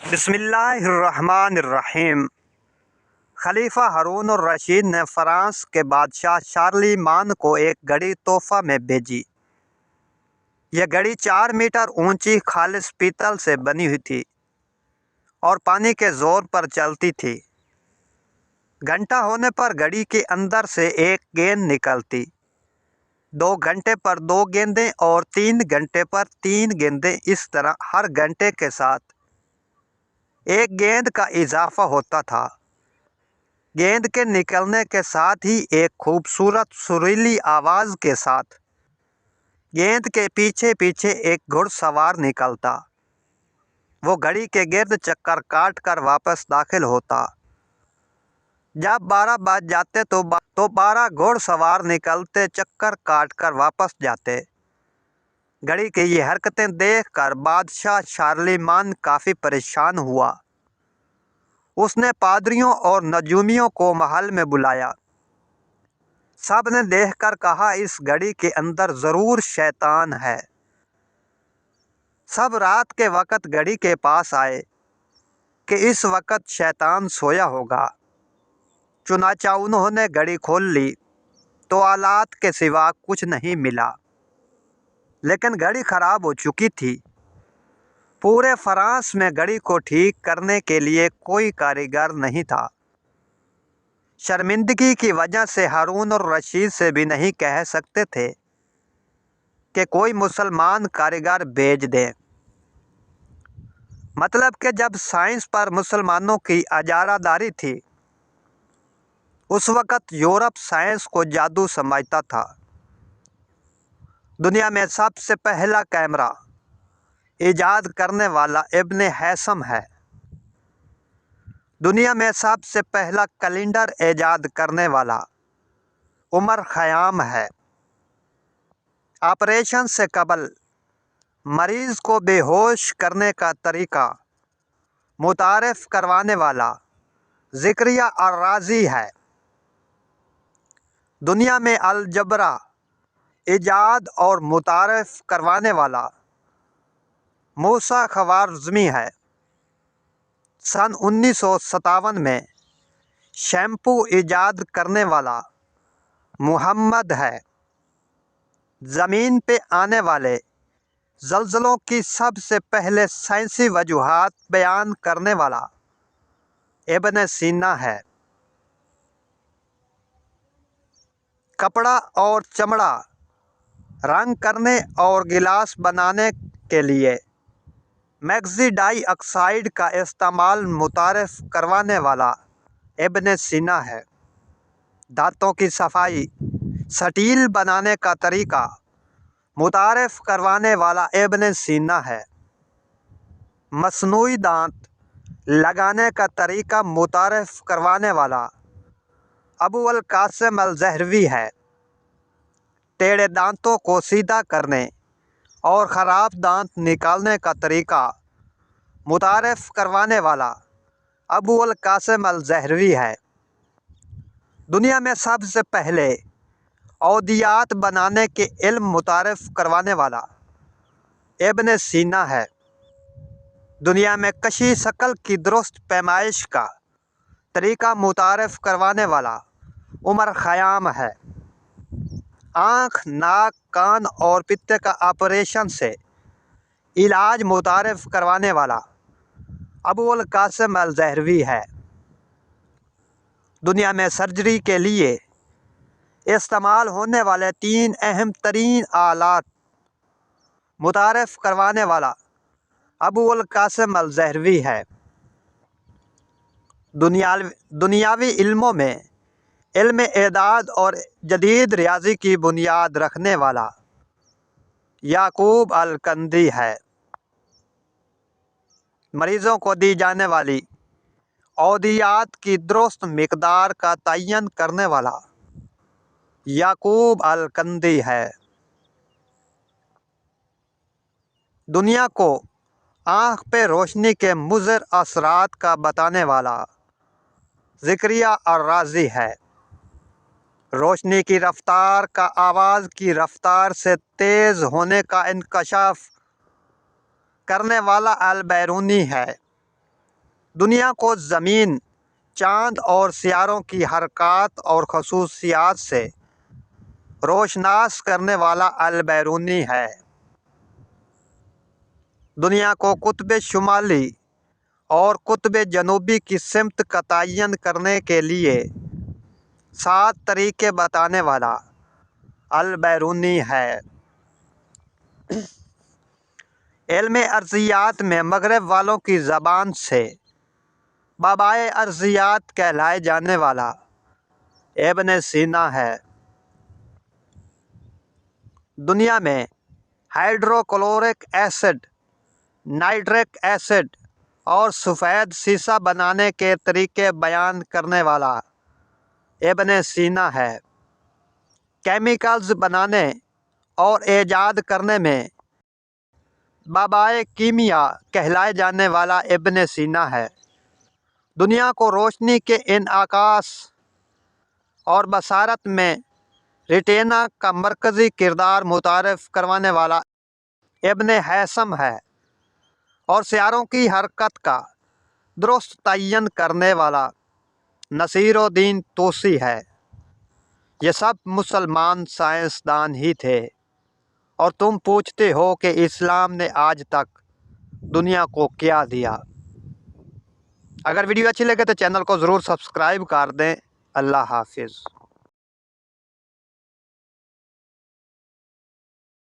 بسم اللہ الرحمن الرحیم۔ خلیفہ ہارون الرشید نے فرانس کے بادشاہ شارلیمان کو ایک گھڑی تحفہ میں بھیجی۔ یہ گھڑی 4 میٹر اونچی خالص پیتل سے بنی ہوئی تھی اور پانی کے زور پر چلتی تھی۔ گھنٹہ ہونے پر گھڑی کے اندر سے ایک گیند نکلتی، 2 گھنٹے پر 2 گیندیں اور 3 گھنٹے پر 3 گیندیں، اس طرح ہر گھنٹے کے ساتھ ایک گیند کا اضافہ ہوتا تھا۔ گیند کے نکلنے کے ساتھ ہی ایک خوبصورت سریلی آواز کے ساتھ گیند کے پیچھے پیچھے ایک گھڑ سوار نکلتا۔ وہ گھڑی کے گرد چکر کاٹ کر واپس داخل ہوتا۔ جب 12 بج جاتے تو 12 گھڑ سوار نکلتے، چکر کاٹ کر واپس جاتے۔ گھڑی کی یہ حرکتیں دیکھ کر بادشاہ شارلیمان کافی پریشان ہوا۔ اس نے پادریوں اور نجومیوں کو محل میں بلایا۔ سب نے دیکھ کر کہا، اس گھڑی کے اندر ضرور شیطان ہے۔ سب رات کے وقت گھڑی کے پاس آئے کہ اس وقت شیطان سویا ہوگا۔ چنانچہ انہوں نے گھڑی کھول لی تو آلات کے سوا کچھ نہیں ملا، لیکن گھڑی خراب ہو چکی تھی۔ پورے فرانس میں گھڑی کو ٹھیک کرنے کے لیے کوئی کاریگر نہیں تھا۔ شرمندگی کی وجہ سے ہارون الرشید سے بھی نہیں کہہ سکتے تھے کہ کوئی مسلمان کاریگر بھیج دیں۔ مطلب کہ جب سائنس پر مسلمانوں کی اجارہ داری تھی، اس وقت یورپ سائنس کو جادو سمجھتا تھا۔ دنیا میں سب سے پہلا کیمرہ ایجاد کرنے والا ابن ہیثم ہے۔ دنیا میں سب سے پہلا کیلنڈر ایجاد کرنے والا عمر خیام ہے۔ آپریشن سے قبل مریض کو بے ہوش کرنے کا طریقہ متعارف کروانے والا زکریا الرازی ہے۔ دنیا میں الجبرا ایجاد اور متعارف کروانے والا موسیٰ خوارزمی ہے۔ سن 1957 میں شیمپو ایجاد کرنے والا محمد ہے۔ زمین پہ آنے والے زلزلوں کی سب سے پہلے سائنسی وجوہات بیان کرنے والا ابن سینا ہے۔ کپڑا اور چمڑا رنگ کرنے اور گلاس بنانے کے لیے میگزی ڈائی آکسائڈ کا استعمال متعارف کروانے والا ابن سینا ہے۔ دانتوں کی صفائی سٹیل بنانے کا طریقہ متعارف کروانے والا ابن سینا ہے۔ مصنوعی دانت لگانے کا طریقہ متعارف کروانے والا ابو القاسم الزہروی ہے۔ ٹیڑھے دانتوں کو سیدھا کرنے اور خراب دانت نکالنے کا طریقہ متعارف کروانے والا ابو القاسم الزہروی ہے۔ دنیا میں سب سے پہلے ادویات بنانے کے علم متعارف کروانے والا ابن سینا ہے۔ دنیا میں کشی شکل کی درست پیمائش کا طریقہ متعارف کروانے والا عمر خیام ہے۔ آنکھ، ناک، کان اور پتے کا آپریشن سے علاج متعارف کروانے والا ابو القاسم الزہروی ہے۔ دنیا میں سرجری کے لیے استعمال ہونے والے 3 اہم ترین آلات متعارف کروانے والا ابو القاسم الزہروی ہے۔ دنیاوی علموں میں علم اعداد اور جدید ریاضی کی بنیاد رکھنے والا یعقوب الکندی ہے۔ مریضوں کو دی جانے والی ادویات کی درست مقدار کا تعین کرنے والا یعقوب الکندی ہے۔ دنیا کو آنکھ پہ روشنی کے مضر اثرات کا بتانے والا زکریا الرازی ہے۔ روشنی کی رفتار کا آواز کی رفتار سے تیز ہونے کا انکشاف کرنے والا البیرونی ہے۔ دنیا کو زمین، چاند اور سیاروں کی حرکات اور خصوصیات سے روشناس کرنے والا البیرونی ہے۔ دنیا کو قطب شمالی اور قطب جنوبی کی سمت کا تعین کرنے کے لیے 7 طریقے بتانے والا البیرونی ہے۔ علم ارضیات میں مغرب والوں کی زبان سے بابائے ارضیات کہلائے جانے والا ابن سینا ہے۔ دنیا میں hydrochloric acid, nitric acid اور سفید سیسہ بنانے کے طریقے بیان کرنے والا ابن سینا ہے۔ کیمیکلز بنانے اور ایجاد کرنے میں بابائے کیمیا کہلائے جانے والا ابن سینا ہے۔ دنیا کو روشنی کے انعکاس اور بصارت میں ریٹینا کا مرکزی کردار متعارف کروانے والا ابن ہیثم ہے، اور سیاروں کی حرکت کا درست تعین کرنے والا نصیر الدین توسی ہے۔ یہ سب مسلمان سائنسدان ہی تھے، اور تم پوچھتے ہو کہ اسلام نے آج تک دنیا کو کیا دیا۔ اگر ویڈیو اچھی لگے تو چینل کو ضرور سبسکرائب کر دیں۔ اللہ حافظ۔